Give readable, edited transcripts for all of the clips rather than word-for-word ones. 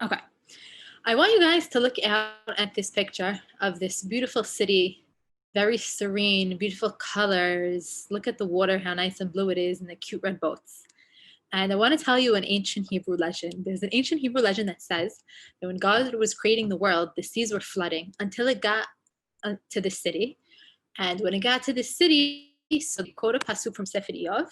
Okay. I want you guys to look out at this picture of this beautiful city, very serene, beautiful colors. Look at the water, how nice and blue it is, and the cute red boats. And I want to tell you an ancient Hebrew legend. There's an ancient Hebrew legend that says that when God was creating the world, the seas were flooding until it got to the city. And when it got to the city, so they quote a pasuk from Sefer Iyov,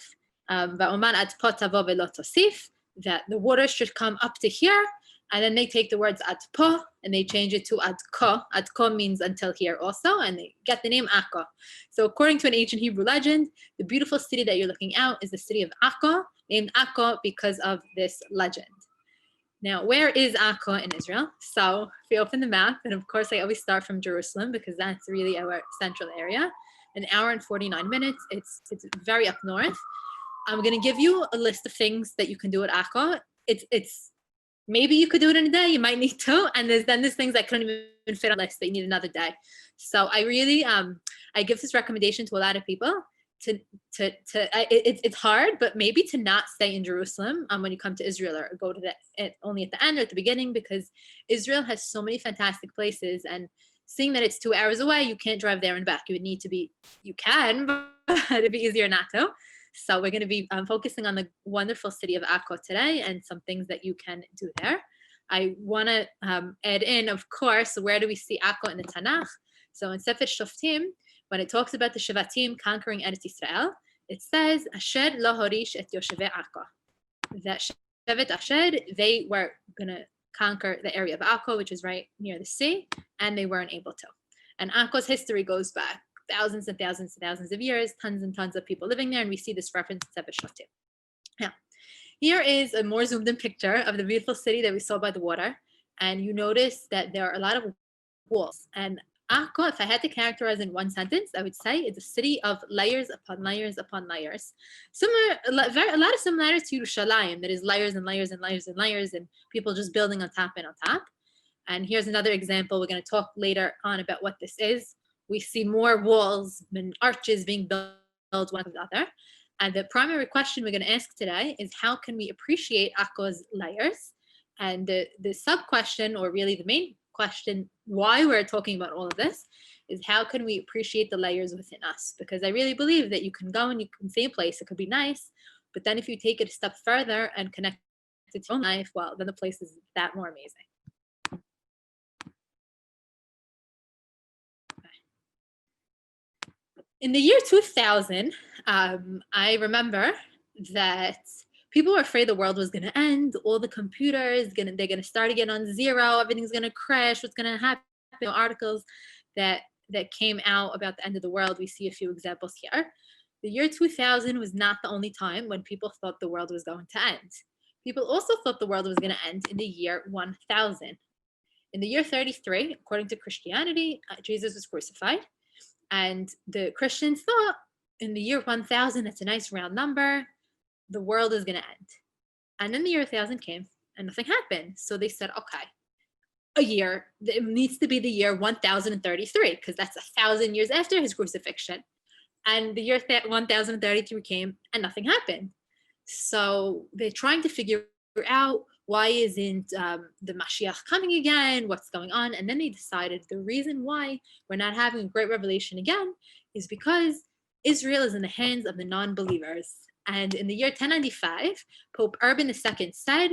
"Va'oman ad po tavo ve'lo tosif," that the water should come up to here, and then they take the words ad po and they change it to ad ko. Ad ko means until here also, and they get the name Akko. So according to an ancient Hebrew legend, the beautiful city that you're looking out is the city of Akko, named Akko because of this legend. Now, where is Akko in Israel? So if you open the map, and of course I always start from Jerusalem because that's really our central area, an hour and 49 minutes. It's very up north. I'm going to give you a list of things that you can do at Akko. It's maybe you could do it in a day, you might need two, and there's things that couldn't even fit on the list that you need another day. So I really I give this recommendation to a lot of people it's hard, but maybe to not stay in Jerusalem when you come to Israel, or go to only at the end or at the beginning, because Israel has so many fantastic places, and seeing that it's 2 hours away, you can't drive there and back. You would need to be, you can, but it'd be easier not to. So we're going to be focusing on the wonderful city of Akko today and some things that you can do there. I want to add in, of course, where do we see Akko in the Tanakh? So in Sefer Shoftim, when it talks about the Shevatim conquering Eretz Israel, it says, Asher lo horish et yoshevei Akko. That Shevet Asher, they were going to conquer the area of Akko, which is right near the sea, and they weren't able to. And Akko's history goes back thousands and thousands and thousands of years, tons and tons of people living there, and we see this reference in Sefer Shoftim. Now, here is a more zoomed in picture of the beautiful city that we saw by the water, and you notice that there are a lot of walls. And Akko, if I had to characterize in one sentence, I would say it's a city of layers upon layers upon layers. Similar, a lot of similarities to Yerushalayim, that is layers and layers and layers and layers, and people just building on top and on top. And here's another example. We're going to talk later on about what this is. We see more walls and arches being built one after the other. And the primary question we're going to ask today is, how can we appreciate Akko's layers? And the sub-question, or really the main question, why we're talking about all of this, is how can we appreciate the layers within us? Because I really believe that you can go and you can see a place, it could be nice, but then if you take it a step further and connect it to your own life, well, then the place is that more amazing. In the year 2000, I remember that people were afraid the world was going to end. All the computers, they're going to start again on zero. Everything's going to crash. What's going to happen? Articles that came out about the end of the world. We see a few examples here. The year 2000 was not the only time when people thought the world was going to end. People also thought the world was going to end in the year 1000. In the year 33, according to Christianity, Jesus was crucified. And the Christians thought in the year 1000, that's a nice round number, the world is going to end. And then the year 1000 came and nothing happened. So they said, okay, a year, it needs to be the year 1033, because that's 1,000 years after his crucifixion. And the year 1033 came and nothing happened. So they're trying to figure out, why isn't the Mashiach coming again? What's going on? And then they decided the reason why we're not having a great revelation again is because Israel is in the hands of the non-believers. And in the year 1095, Pope Urban II said,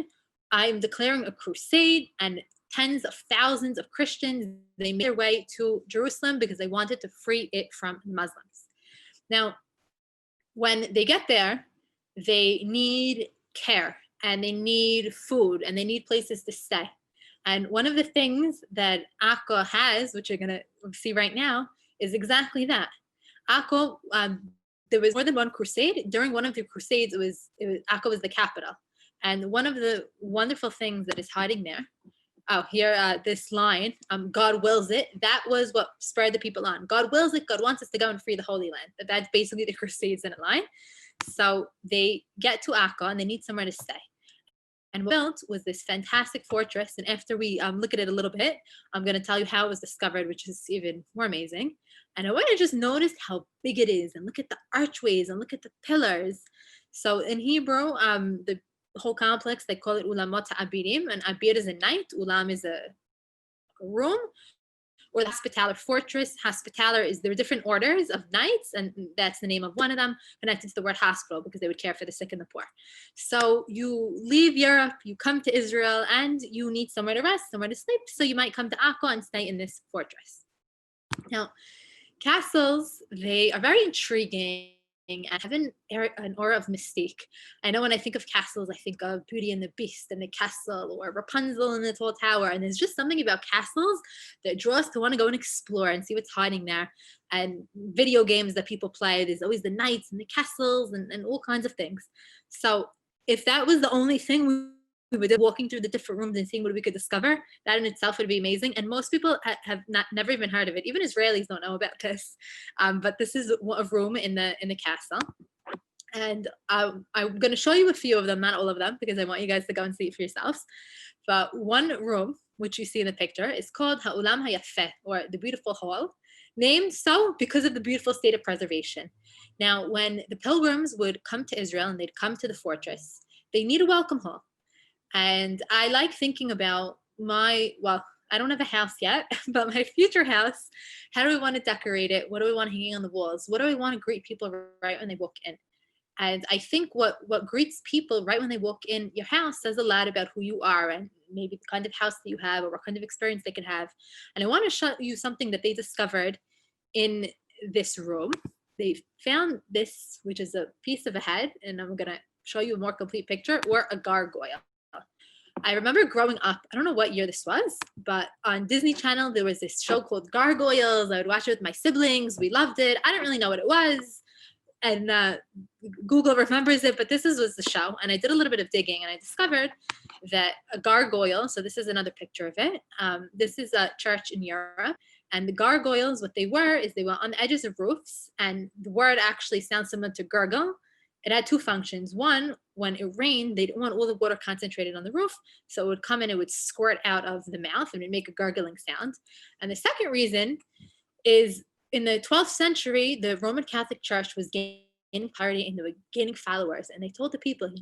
I am declaring a crusade, and tens of thousands of Christians, they made their way to Jerusalem because they wanted to free it from Muslims. Now, when they get there, they need care, and they need food, and they need places to stay. And one of the things that Akko has, which you're going to see right now, is exactly that. Akko, there was more than one crusade. During one of the crusades, Akko was the capital. And one of the wonderful things that is hiding there, here, this line, God wills it, that was what spurred the people on. God wills it, God wants us to go and free the Holy Land. That's basically the crusades in a line. So they get to Akko and they need somewhere to stay. And what built was this fantastic fortress. And after we look at it a little bit, I'm going to tell you how it was discovered, which is even more amazing. And I want to just notice how big it is, and look at the archways and look at the pillars. So in Hebrew, the whole complex, they call it Ulamot Abirim, and Abir is a knight, Ulam is a room, or the Hospitaller fortress. Hospitaller is, there are different orders of knights, and that's the name of one of them, connected to the word hospital because they would care for the sick and the poor. So you leave Europe, you come to Israel, and you need somewhere to rest, somewhere to sleep. So you might come to Akko and stay in this fortress. Now, castles, they are very intriguing and have an aura of mystique. I know when I think of castles, I think of Beauty and the Beast and the castle, or Rapunzel and the tall tower. And there's just something about castles that draws us to want to go and explore and see what's hiding there. And video games that people play, there's always the knights and the castles and all kinds of things. So if that was the only thing we were walking through the different rooms and seeing what we could discover, that in itself would be amazing. And most people have never even heard of it. Even Israelis don't know about this. But this is a room in the castle. And I'm going to show you a few of them, not all of them, because I want you guys to go and see it for yourselves. But one room, which you see in the picture, is called Ha'ulam Hayafe, or the beautiful hall, named so because of the beautiful state of preservation. Now, when the pilgrims would come to Israel and they'd come to the fortress, they need a welcome hall. And I like thinking about I don't have a house yet, but my future house, how do I want to decorate it? What do I want hanging on the walls? What do I want to greet people right when they walk in? And I think what greets people right when they walk in your house says a lot about who you are and maybe the kind of house that you have or what kind of experience they can have. And I want to show you something that they discovered in this room. They found this, which is a piece of a head, and I'm going to show you a more complete picture, or a gargoyle. I remember growing up, I don't know what year this was, but on Disney Channel, there was this show called Gargoyles. I would watch it with my siblings. We loved it. I didn't really know what it was. And Google remembers it, but was the show. And I did a little bit of digging, and I discovered that a gargoyle, so this is another picture of it. This is a church in Europe. And the gargoyles, what they were on the edges of roofs. And the word actually sounds similar to gurgle. It had two functions. One, when it rained, they didn't want all the water concentrated on the roof. So it would come and it would squirt out of the mouth and it would make a gurgling sound. And the second reason is in the 12th century, the Roman Catholic Church was gaining popularity and they were gaining followers. And they told the people,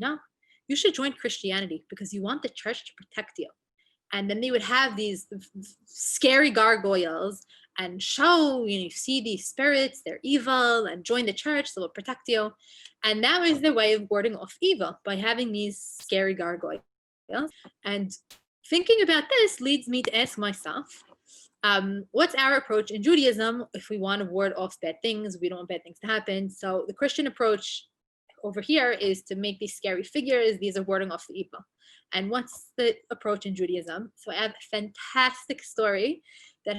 you should join Christianity because you want the church to protect you. And then they would have these scary gargoyles and show, you see these spirits, they're evil, and join the church, so they'll protect you. And that was their way of warding off evil, by having these scary gargoyles. And thinking about this leads me to ask myself, what's our approach in Judaism if we want to ward off bad things, we don't want bad things to happen? So the Christian approach over here is to make these scary figures. These are warding off the evil. And what's the approach in Judaism? So I have a fantastic story that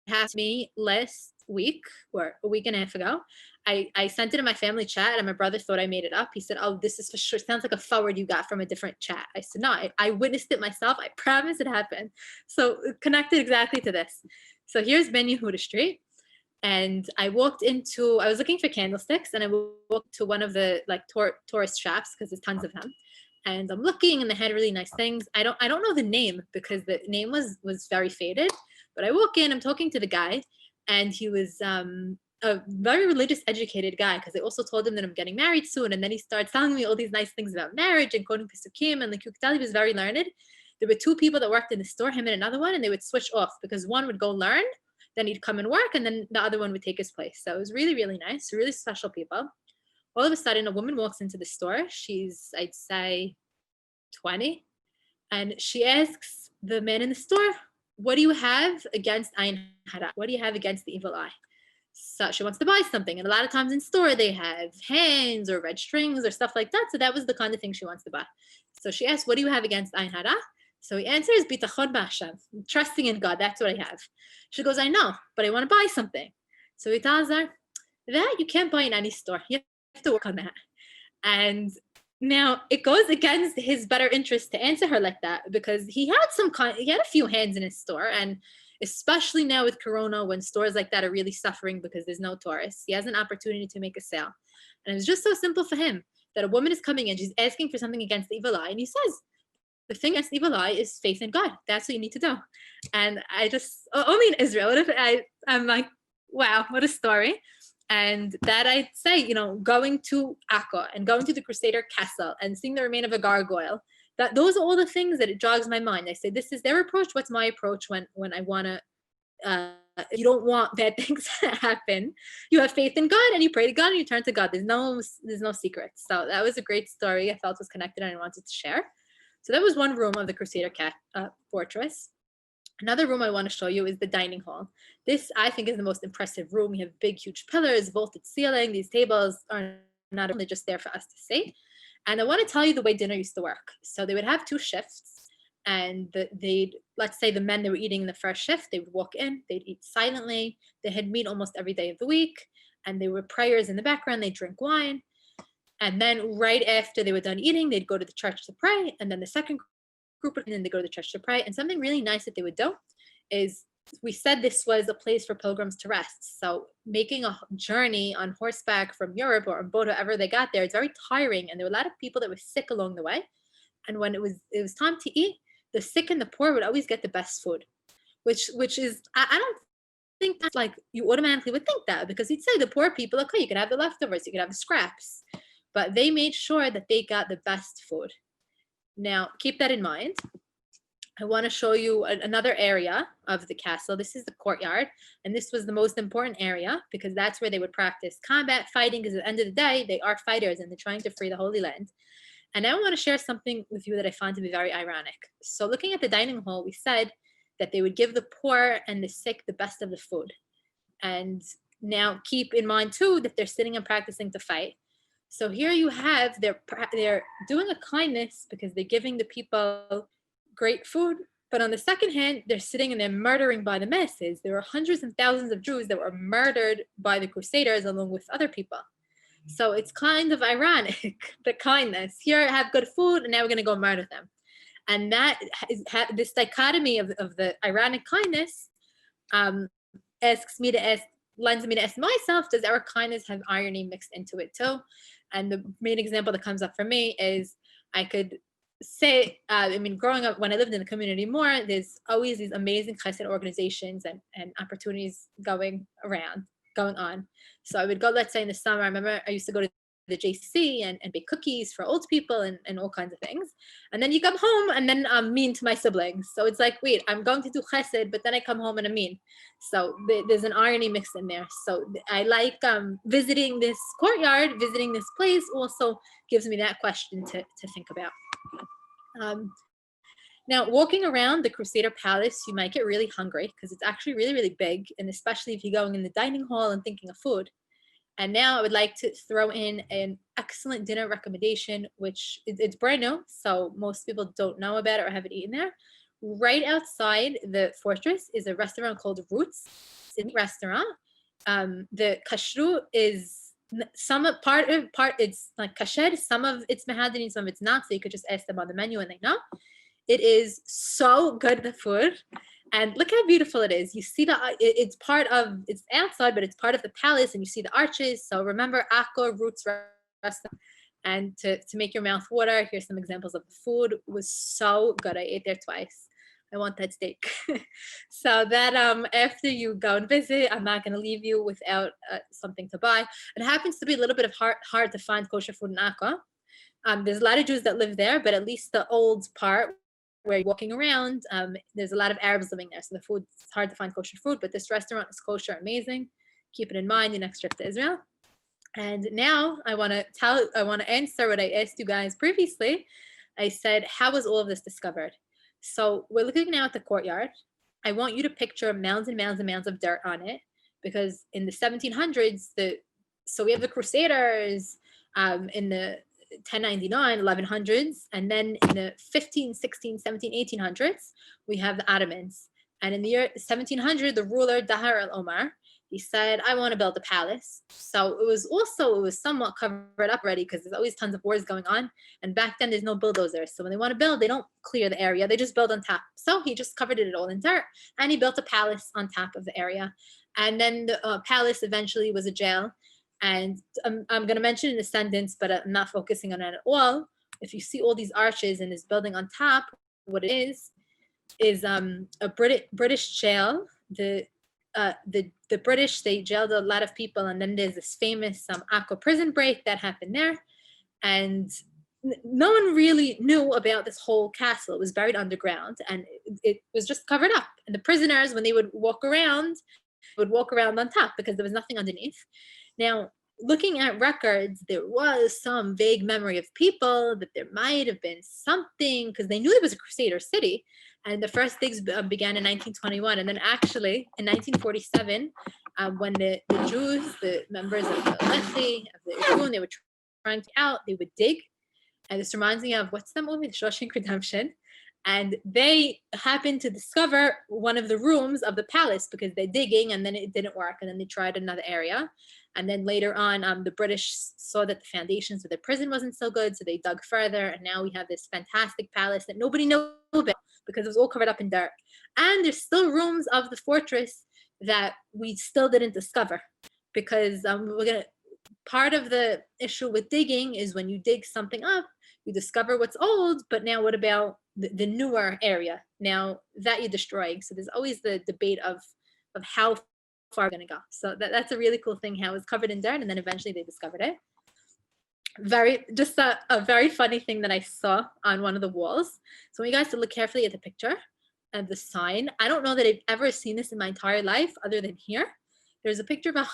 happened to me last week, or a week and a half ago. I sent it in my family chat, and my brother thought I made it up. He said, "Oh, this is for sure. Sounds like a forward you got from a different chat." I said, "No, I witnessed it myself. I promise it happened." So connected exactly to this. So here's Ben Yehuda Street. And I was looking for candlesticks, and I walked to one of the tourist shops because there's tons of them. And I'm looking, and they had really nice things. I don't know the name because the name was very faded. But I walk in, I'm talking to the guy, and he was a very religious, educated guy, because I also told him that I'm getting married soon. And then he starts telling me all these nice things about marriage and quoting Pesukim, and he was very learned. There were two people that worked in the store, him and another one, and they would switch off because one would go learn, then he'd come and work, and then the other one would take his place. So it was really, really nice, really special people. All of a sudden, a woman walks into the store. She's, I'd say, 20. And she asks the man in the store, "What do you have against Ayin Hara? What do you have against the evil eye?" So she wants to buy something. And a lot of times in store, they have hands or red strings or stuff like that. So that was the kind of thing she wants to buy. So she asks, "What do you have against Ayin Hara?" So he answers, "Bitachon b'Hashem," trusting in God. That's what I have. She goes, "I know, but I want to buy something." So he tells her, "That you can't buy in any store. You have to work on that." And now it goes against his better interest to answer her like that, because he had a few hands in his store, and especially now with Corona, when stores like that are really suffering because there's no tourists, he has an opportunity to make a sale. And it was just so simple for him that a woman is coming in, she's asking for something against the evil eye, and he says, "The thing against the evil eye is faith in God. That's what you need to do." And I just, only in Israel, I'm like, wow, what a story. And that I'd say, you know, going to Acco and going to the Crusader Castle and seeing the remain of a gargoyle, that those are all the things that it jogs my mind. I say, this is their approach. What's my approach when I want to, you don't want bad things to happen. You have faith in God and you pray to God and you turn to God. There's no secrets. So that was a great story. I felt was connected and I wanted to share. So that was one room of the Crusader fortress. Another room I want to show you is the dining hall. This, I think, is the most impressive room. We have big, huge pillars, vaulted ceiling. These tables are not only just there for us to see. And I want to tell you the way dinner used to work. So they would have two shifts, and let's say the men that were eating in the first shift, they would walk in, they'd eat silently. They had meat almost every day of the week, and there were prayers in the background. They'd drink wine. And then right after they were done eating, they'd go to the church to pray. And then the second group, and then they go to the church to pray. And something really nice that they would do is, we said this was a place for pilgrims to rest. So making a journey on horseback from Europe or on boat, however they got there, it's very tiring. And there were a lot of people that were sick along the way. And when it was time to eat, the sick and the poor would always get the best food, which is, I don't think that's like, you automatically would think that, because you'd say the poor people, okay, you could have the leftovers, you could have the scraps. But they made sure that they got the best food. Now, keep that in mind. I want to show you another area of the castle. This is the courtyard, and this was the most important area because that's where they would practice combat fighting, because at the end of the day, they are fighters and they're trying to free the Holy Land. And now I want to share something with you that I found to be very ironic. So looking at the dining hall, we said that they would give the poor and the sick the best of the food. And now keep in mind, too, that they're sitting and practicing to fight. So here you have, they're doing a kindness because they're giving the people great food. But on the second hand, they're sitting and they're murdering by the masses. There were hundreds and thousands of Jews that were murdered by the Crusaders along with other people. So it's kind of ironic, the kindness. Here I have good food and now we're going to go murder them. And that is this dichotomy of the ironic kindness lends me to ask myself, does our kindness have irony mixed into it too? And the main example that comes up for me is, I could say, growing up, when I lived in the community more, there's always these amazing chesed organizations and opportunities going on. So I would go, let's say in the summer, I remember I used to go to the JC and bake cookies for old people and all kinds of things. And then you come home and then I'm mean to my siblings. So it's like, wait, I'm going to do chesed, but then I come home and I'm mean. So there's an irony mixed in there. So I like visiting this courtyard, visiting this place also gives me that question to think about. Now, walking around the Crusader Palace, you might get really hungry because it's actually really, really big. And especially if you're going in the dining hall and thinking of food. And now I would like to throw in an excellent dinner recommendation, which it's brand new, so most people don't know about it or haven't eaten there. Right outside the fortress is a restaurant called Roots. It's a restaurant. The kashrut is it's like kasher. Some of it's mehadrin, some of it's not. So you could just ask them on the menu and they know. It is so good, the food. And look how beautiful it is. You see it's outside, but it's part of the palace, and you see the arches. So remember, Acco Roots restaurant. And to make your mouth water, here's some examples of the food. It was so good. I ate there twice. I want that steak. So that after you go and visit, I'm not going to leave you without something to buy. It happens to be a little bit of hard to find kosher food in Acco. There's a lot of Jews that live there, but at least the old part, where you're walking around, there's a lot of Arabs living there, so the food, it's hard to find kosher food, but this restaurant is kosher, amazing. Keep it in mind your next trip to Israel. And now I want to answer what I asked you guys previously. I said, how was all of this discovered? So we're looking now at the courtyard. I want you to picture mounds and mounds and mounds of dirt on it, because in the 1700s, so we have the Crusaders in the 1099, 1100s, and then in the 15, 16, 17, 1800s, we have the Ottomans. And in the year 1700, the ruler Dahar al-Omar, he said, I want to build a palace. So it was somewhat covered up already because there's always tons of wars going on. And back then there's no bulldozers. So when they want to build, they don't clear the area. They just build on top. So he just covered it all in dirt and he built a palace on top of the area. And then the palace eventually was a jail. And I'm going to mention in a sentence, but I'm not focusing on it at all. If you see all these arches and this building on top, what it is a British jail. the British, they jailed a lot of people, and then there's this famous Acco prison break that happened there, and no one really knew about this whole castle. It was buried underground, and it was just covered up. And the prisoners, when they would walk around on top because there was nothing underneath. Now, looking at records, there was some vague memory of people that there might have been something, because they knew it was a Crusader city. And the first digs began in 1921. And then actually in 1947, when the Jews, the members of the Lechi, of the Irgun, they were trying to get out, they would dig. And this reminds me of, what's that movie? The Shawshank Redemption. And they happened to discover one of the rooms of the palace because they're digging, and then it didn't work. And then they tried another area. And then later on, the British saw that the foundations of the prison wasn't so good, so they dug further. And now we have this fantastic palace that nobody knows about because it was all covered up in dirt. And there's still rooms of the fortress that we still didn't discover, because part of the issue with digging is when you dig something up, you discover what's old, but now what about the newer area? Now that you're destroying. So there's always the debate of how far we're going to go. So that's a really cool thing, how it's covered in dirt, and then eventually they discovered it. Just a very funny thing that I saw on one of the walls. So I want you guys to look carefully at the picture of the sign. I don't know that I've ever seen this in my entire life other than here. There's a picture of a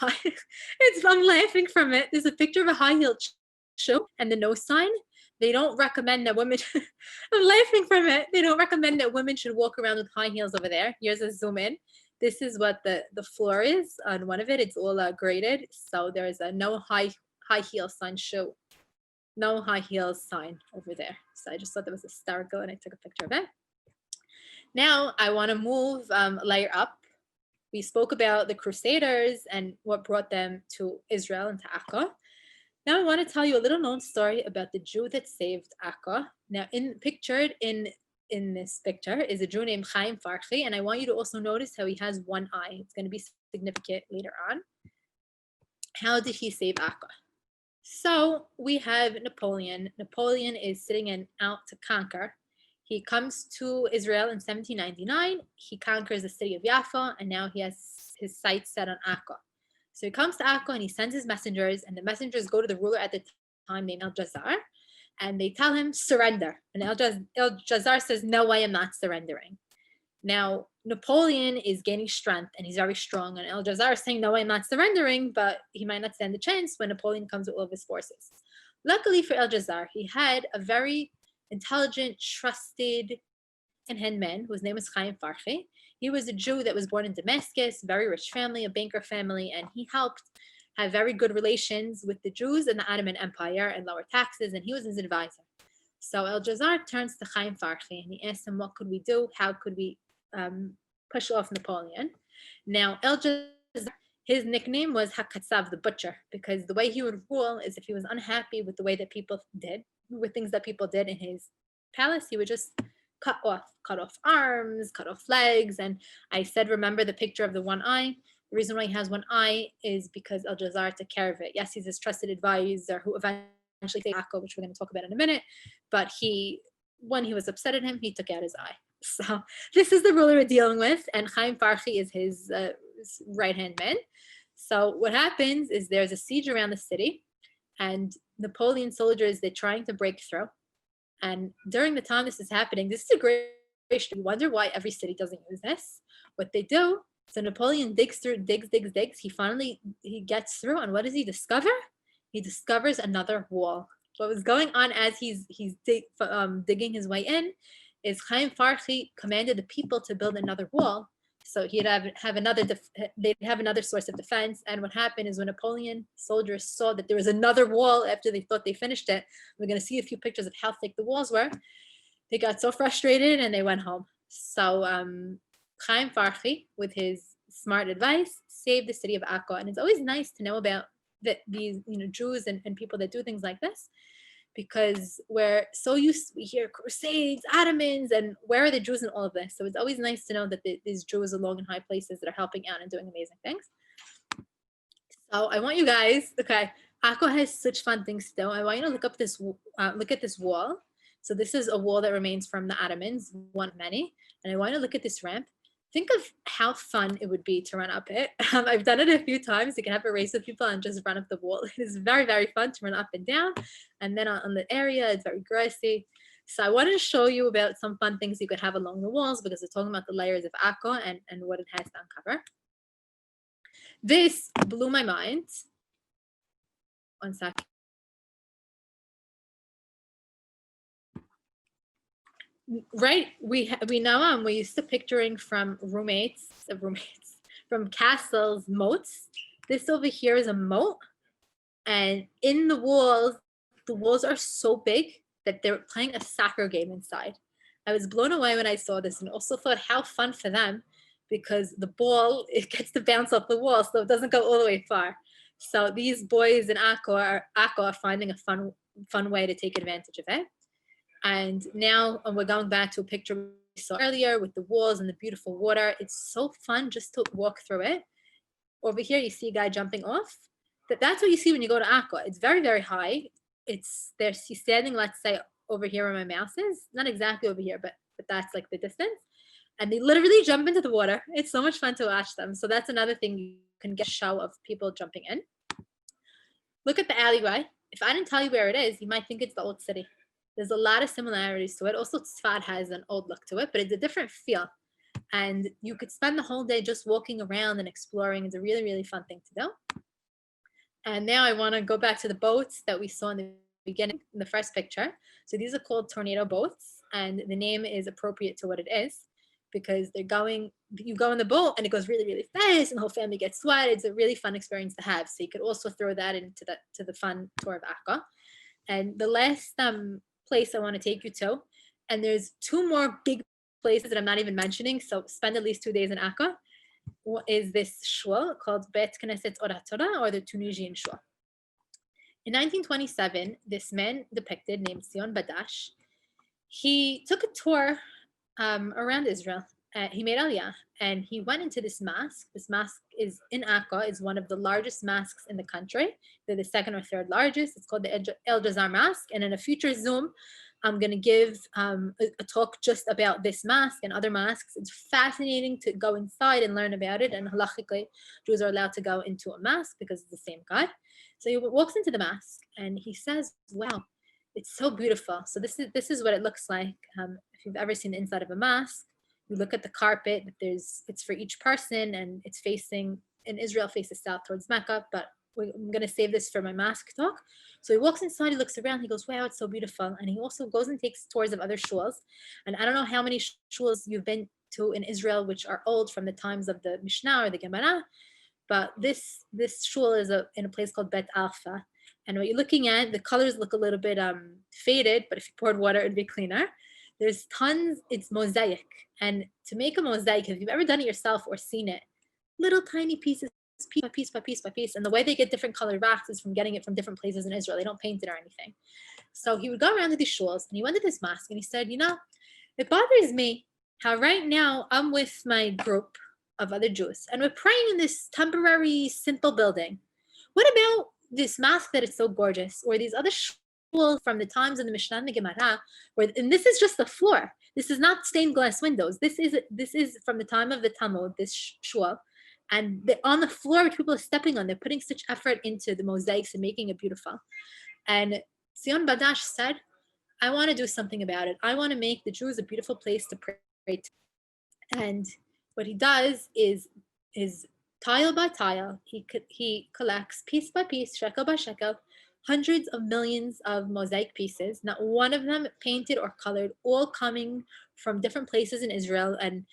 I'm laughing from it. There's a picture of a high-heeled shoe and the no sign. They don't recommend that women, I'm laughing from it. They don't recommend that women should walk around with high heels over there. Here's a zoom in. This is what the floor is on one of it. It's all graded. So there's a no high heel sign shoe. No high heels sign over there. So I just thought that was hysterical, and I took a picture of it. Now I want to move a layer up. We spoke about the Crusaders and what brought them to Israel and to Acco. Now I want to tell you a little known story about the Jew that saved Acco. Now pictured in this picture is a Jew named Chaim Farchi, and I want you to also notice how he has one eye. It's going to be significant later on. How did he save Acco? So we have Napoleon. Napoleon is sitting out to conquer. He comes to Israel in 1799. He conquers the city of Yafa, and now he has his sights set on Acco. So he comes to Acco and he sends his messengers, and the messengers go to the ruler at the time named El-Jazar, and they tell him, surrender. And El-Jazar says, no way, I'm not surrendering. Now, Napoleon is gaining strength and he's very strong, and El-Jazar is saying, no way, I'm not surrendering, but he might not stand a chance when Napoleon comes with all of his forces. Luckily for El-Jazar, he had a very intelligent, trusted, and man whose name was Chaim Farchi. He was a Jew that was born in Damascus, very rich family, a banker family, and he helped have very good relations with the Jews in the Ottoman Empire and lower taxes, and he was his advisor. So El-Jazar turns to Chaim Farchi and he asks him, what could we do? How could we push off Napoleon? Now, El-Jazar, his nickname was Hakatsav, the butcher, because the way he would rule is if he was unhappy with the way that people did, with things that people did in his palace, he would just cut off arms, cut off legs. And I said, remember the picture of the one eye? The reason why he has one eye is because El-Jazar took care of it. Yes, he's his trusted advisor who eventually saved Acco, which we're going to talk about in a minute. But when he was upset at him, he took out his eye. So this is the ruler we're dealing with, and Chaim Farchi is his right-hand man. So what happens is there's a siege around the city, and Napoleon soldiers, they're trying to break through. And during the time this is happening, this is a great issue. You wonder why every city doesn't use this. What they do, so Napoleon digs. He gets through, and what does he discover? He discovers another wall. What was going on as he's digging his way in is Chaim Farchi commanded the people to build another wall. So they'd have another source of defense. And what happened is when Napoleon soldiers saw that there was another wall after they thought they finished it, we're going to see a few pictures of how thick the walls were. They got so frustrated and they went home. So Chaim Farchi, with his smart advice, saved the city of Acco. And it's always nice to know about these Jews and people that do things like this, because we're so used to, we hear crusades, Ottomans, and where are the Jews in all of this? So it's always nice to know that there's Jews along in high places that are helping out and doing amazing things. So I want you guys, okay, Acco has such fun things to do. I want you to look at this wall. So this is a wall that remains from the Ottomans, one of many. And I want you to look at this ramp. think of how fun it would be to run up it. I've done it a few times. You can have a race with people and just run up the wall. It is very, very fun to run up and down. And then on the area, it's very grassy. So I wanted to show you about some fun things you could have along the walls because we're talking about the layers of Acco and what it has to uncover. This blew my mind. One second. Right, we know we're used to picturing from roommates from castles moats. This over here is a moat, and in the walls are so big that they're playing a soccer game inside. I was blown away when I saw this, and also thought how fun for them, because the ball, it gets to bounce off the wall, so it doesn't go all the way far. So these boys in Acco are finding a fun way to take advantage of it. And now we're going back to a picture we saw earlier with the walls and the beautiful water. It's so fun just to walk through it. Over here, you see a guy jumping off. That's what you see when you go to Acco. It's very, very high. He's standing, let's say, over here where my mouse is. Not exactly over here, but that's like the distance. And they literally jump into the water. It's so much fun to watch them. So that's another thing you can get a show of people jumping in. Look at the alleyway. If I didn't tell you where it is, you might think it's the old city. There's a lot of similarities to it. Also, Tzfat has an old look to it, but it's a different feel. And you could spend the whole day just walking around and exploring. It's a really, really fun thing to do. And now I want to go back to the boats that we saw in the beginning, in the first picture. So these are called tornado boats, and the name is appropriate to what it is, because you go in the boat and it goes really, really fast and the whole family gets wet. It's a really fun experience to have. So you could also throw that into the fun Tour of Acco. And the last place I want to take you to, and there's two more big places that I'm not even mentioning, so spend at least 2 days in Acco, is this shul called Bet Knesset Orat Torah, or the Tunisian shul. In 1927, this man depicted named Sion Badash, he took a tour around Israel. He made Aliyah, and he went into this mosque. This mosque is in Acco, is one of the largest mosques in the country. They're the second or third largest. It's called the El Jazar Mosque. And in a future Zoom, I'm going to give a talk just about this mosque and other mosques. It's fascinating to go inside and learn about it. And halachically, Jews are allowed to go into a mosque because it's the same God. So he walks into the mosque and he says, wow, it's so beautiful. So this is what it looks like. If you've ever seen the inside of a mosque, you look at the carpet, it's for each person, and it's facing, in Israel, faces south towards Mecca, but I'm going to save this for my mosque talk. So he walks inside, he looks around, he goes, wow, it's so beautiful. And he also goes and takes tours of other shuls. And I don't know how many shuls you've been to in Israel, which are old from the times of the Mishnah or the Gemara, but this shul is in a place called Bet Alpha. And what you're looking at, the colors look a little bit faded, but if you poured water, it'd be cleaner. There's tons, it's mosaic. And to make a mosaic, if you've ever done it yourself or seen it, little tiny pieces, piece by piece by piece by piece. And the way they get different colored rocks is from getting it from different places in Israel. They don't paint it or anything. So he would go around to these shuls, and he went to this mosque, and he said, it bothers me how right now I'm with my group of other Jews, and we're praying in this temporary, simple building. What about this mosque that is so gorgeous, or these other shuls from the times of the Mishnah and the Gemara, and this is just the floor. This is not stained glass windows. This is from the time of the Talmud, this shul, and on the floor, people are stepping on. They're putting such effort into the mosaics and making it beautiful. And Sion Badash said, I want to do something about it. I want to make the Jews a beautiful place to pray to. And what he does is tile by tile, he collects piece by piece, shekel by shekel, hundreds of millions of mosaic pieces, not one of them painted or colored, all coming from different places in Israel. And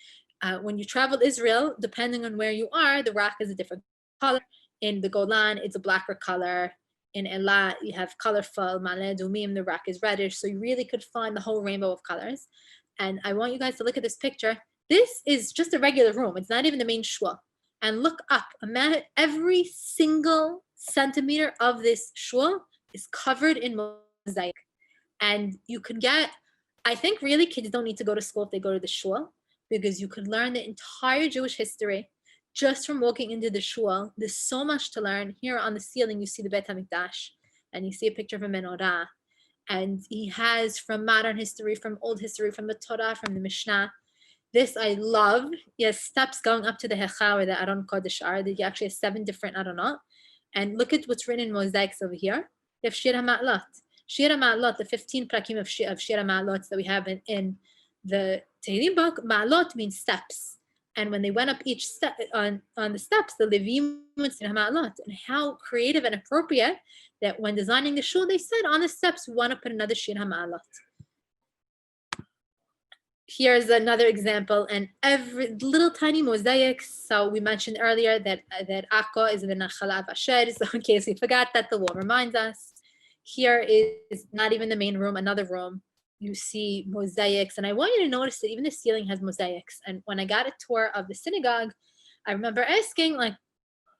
when you travel Israel, depending on where you are, the rock is a different color. In the Golan, it's a blacker color. In Elat, you have colorful, Ma'ale Adumim, the rock is reddish. So you really could find the whole rainbow of colors. And I want you guys to look at this picture. This is just a regular room. It's not even the main shul. And look up. Imagine every single centimeter of this shul is covered in mosaic. And you could get, I think really kids don't need to go to school if they go to the shul, because you could learn the entire Jewish history just from walking into the shul. There's so much to learn. Here on the ceiling, you see the Beit HaMikdash, and you see a picture of a menorah. And he has from modern history, from old history, from the Torah, from the Mishnah. This I love. Yes, steps going up to the Hecha or the Aron Kodesh are. That you actually have 7 different Aronot. And look at what's written in mosaics over here. You have Shir HaMa'alot. Shir HaMa'alot, the 15 prakim of Shir HaMa'alot that we have in the Tehillim book, Ma'alot means steps. And when they went up each step on the steps, the Levim would say Ma'alot. And how creative and appropriate that when designing the shul, they said on the steps, we want to put another Shir HaMa'alot. Here's another example, and every little tiny mosaics. So we mentioned earlier that Akko is the Nachalav Asher. So in case we forgot that, the wall reminds us. Here is not even the main room, another room. You see mosaics, and I want you to notice that even the ceiling has mosaics. And when I got a tour of the synagogue, I remember asking, like,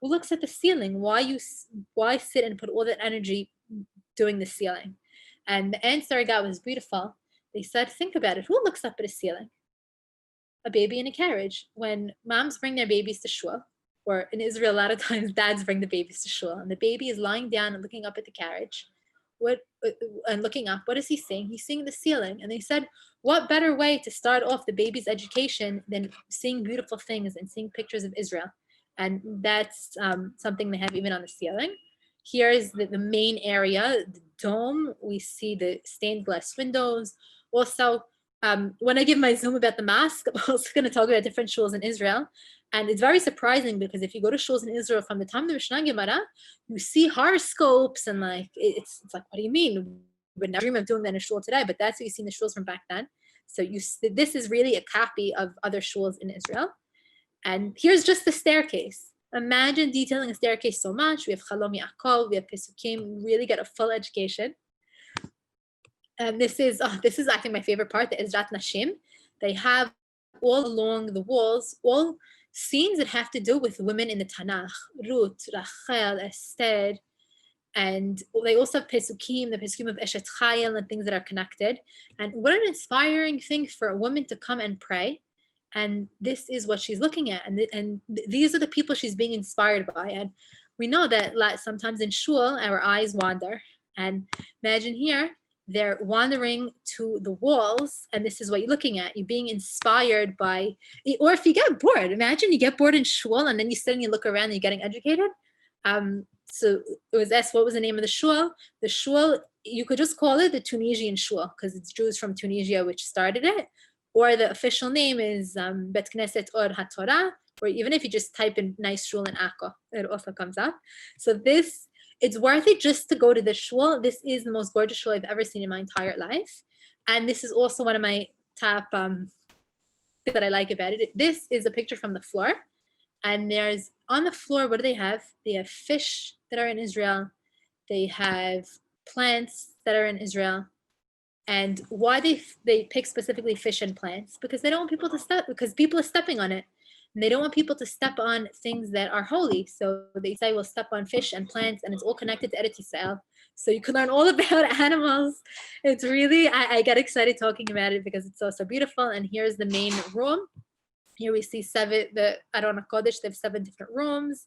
who looks at the ceiling? Why sit and put all that energy doing the ceiling? And the answer I got was beautiful. They said, think about it. Who looks up at a ceiling? A baby in a carriage. When moms bring their babies to shul, or in Israel, a lot of times dads bring the babies to shul, and the baby is lying down and looking up at the carriage. And looking up, what is he seeing? He's seeing the ceiling. And they said, what better way to start off the baby's education than seeing beautiful things and seeing pictures of Israel? And that's something they have even on the ceiling. Here's the main area, the dome. We see the stained glass windows. Also, when I give my Zoom about the mosque, I'm also going to talk about different shuls in Israel. And it's very surprising because if you go to shuls in Israel from the time of the Mishnah Gemara, you see horoscopes and like, it's like, what do you mean? We would never dream of doing that in a shul today, but that's what you see in the shuls from back then. So this is really a copy of other shuls in Israel. And here's just the staircase. Imagine detailing a staircase so much. We have Chalom Yaakov, we have Pesukim, we really get a full education. And this is actually my favorite part, the Ezrat Nashim. They have all along the walls, all scenes that have to do with women in the Tanakh, Ruth, Rachel, Esther, and they also have Pesukim, the Pesukim of Eshet Chayil and things that are connected. And what an inspiring thing for a woman to come and pray. And this is what she's looking at. And these are the people she's being inspired by. And we know that sometimes in shul, our eyes wander. And imagine here, they're wandering to the walls, and this is what you're looking at. You're being inspired by, or if you get bored, imagine you get bored in shul, and then you sit and you look around and you're getting educated. So it was asked, what was the name of the shul? The shul, you could just call it the Tunisian shul, because it's Jews from Tunisia which started it. Or the official name is Bet Knesset Or HaTorah, or even if you just type in nice shul in Akko, it also comes up. So it's worth it just to go to the shul. This is the most gorgeous shul I've ever seen in my entire life. And this is also one of my top things that I like about it. This is a picture from the floor. And there's, on the floor, what do they have? They have fish that are in Israel. They have plants that are in Israel. And why they pick specifically fish and plants? Because they don't want people to step, because people are stepping on it. And they don't want people to step on things that are holy. So they say, we'll step on fish and plants, and it's all connected to Eretz Yisrael. So you can learn all about animals. It's really, I get excited talking about it because it's so beautiful. And here's the main room. Here we see the Aron HaKodesh. They have 7 different rooms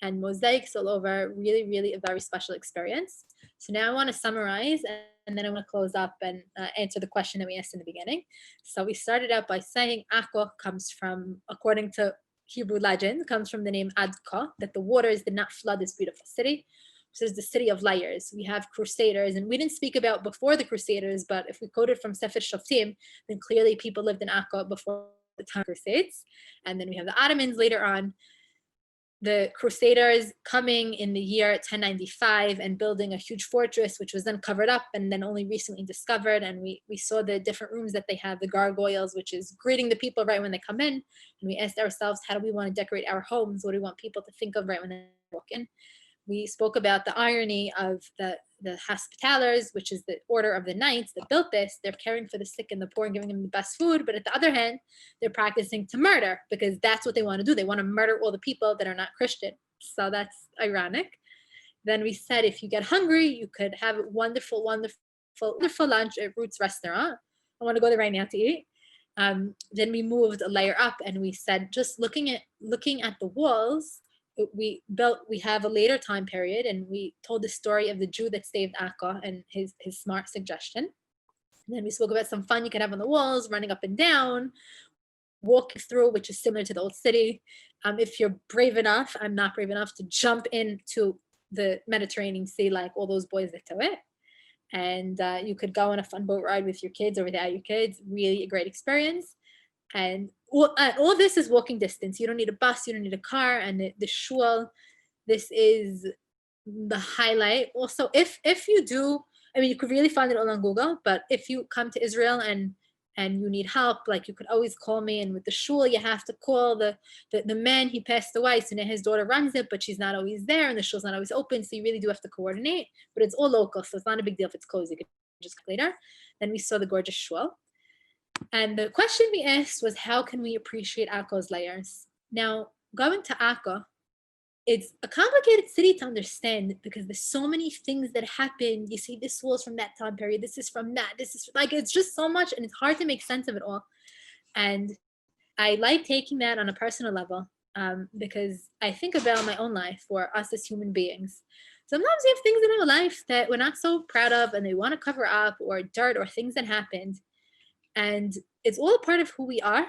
and mosaics all over. Really, really a very special experience. So now I want to summarize, and then I want to close up and answer the question that we asked in the beginning. So we started out by saying Akko comes from, according to Hebrew legend, comes from the name Adka, that the waters did not flood this beautiful city. So it's the city of layers. We have crusaders, and we didn't speak about before the crusaders, but if we quoted from Sefer Shoftim, then clearly people lived in Akko before the time of crusades. And then we have the Ottomans later on. The Crusaders coming in the year 1095 and building a huge fortress, which was then covered up and then only recently discovered. And we saw the different rooms that they have, the Gargoyles, which is greeting the people right when they come in. And we asked ourselves, how do we want to decorate our homes? What do we want people to think of right when they walk in? We spoke about the irony of the hospitalers, which is the order of the knights that built this. They're caring for the sick and the poor and giving them the best food. But at the other hand, they're practicing to murder because that's what they want to do. They want to murder all the people that are not Christian. So that's ironic. Then we said, if you get hungry, you could have a wonderful, wonderful, wonderful lunch at Ruth's restaurant. I want to go there right now to eat. Then we moved a layer up and we said, just looking at the walls, we have a later time period, and we told the story of the Jew that saved Akko and his smart suggestion. And then we spoke about some fun you could have on the walls, running up and down. walking through, which is similar to the old city. If you're brave enough, I'm not brave enough to jump into the Mediterranean Sea like all those boys that do it. And you could go on a fun boat ride with your kids or without your kids. Really a great experience. And all this is walking distance. You don't need a bus, you don't need a car. And the shul, this is the highlight. Also, if you do, I mean, you could really find it all on Google, but if you come to Israel and you need help, like you could always call me. And with the shul, you have to call the man. He passed away, so now his daughter runs it, but she's not always there, and the shul's not always open. So you really do have to coordinate. But it's all local, so it's not a big deal if it's closed. You could just later. Then we saw the gorgeous shul, and the question we asked was, how can we appreciate Akko's layers? Now, going to Akko, it's a complicated city to understand because there's so many things that happen. You see, this wall's from that time period. This is from that. This is like, it's just so much, and it's hard to make sense of it all. And I like taking that on a personal level because I think about my own life or us as human beings. Sometimes we have things in our life that we're not so proud of and they want to cover up, or dirt or things that happened. And it's all a part of who we are.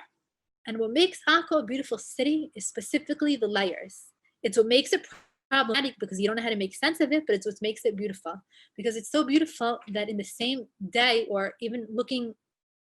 And what makes Akko a beautiful city is specifically the layers. It's what makes it problematic because you don't know how to make sense of it, but it's what makes it beautiful. Because it's so beautiful that in the same day, or even looking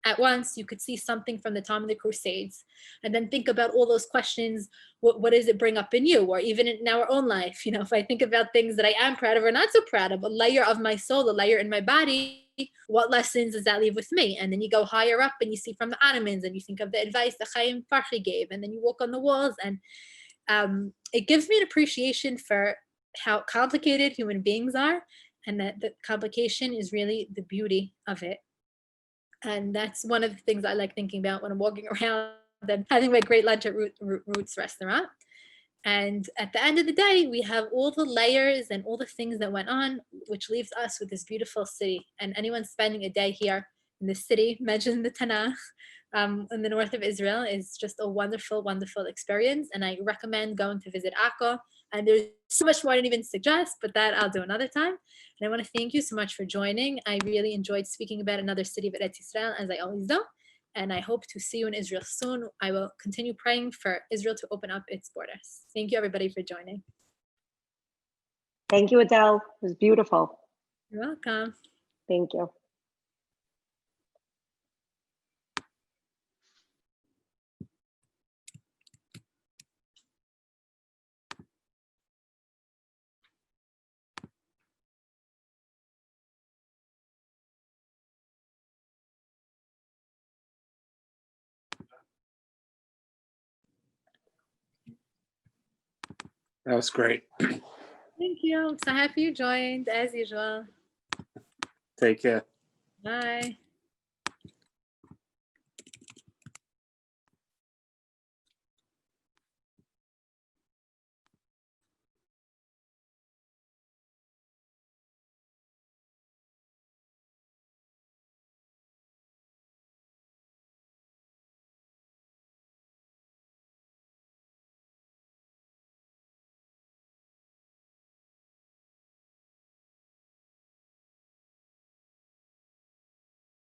at once, you could see something from the time of the Crusades, and then think about all those questions. What does it bring up in you? Or even in our own life, if I think about things that I am proud of or not so proud of, a layer of my soul, a layer in my body, what lessons does that leave with me? And then you go higher up and you see from the Ottomans and you think of the advice that Chaim Farhi gave, and then you walk on the walls, and it gives me an appreciation for how complicated human beings are, and that the complication is really the beauty of it. And that's one of the things I like thinking about when I'm walking around and having my great lunch at Roots restaurant. And at the end of the day, we have all the layers and all the things that went on, which leaves us with this beautiful city. And anyone spending a day here in the city, mentioned the Tanakh, in the north of Israel, is just a wonderful, wonderful experience. And I recommend going to visit Akko. And there's so much more I didn't even suggest, but that I'll do another time. And I want to thank you so much for joining. I really enjoyed speaking about another city of Eretz Israel, as I always do. And I hope to see you in Israel soon. I will continue praying for Israel to open up its borders. Thank you, everybody, for joining. Thank you, Adele. It was beautiful. You're welcome. Thank you. That was great. Thank you. So happy you joined, as usual. Take care. Bye.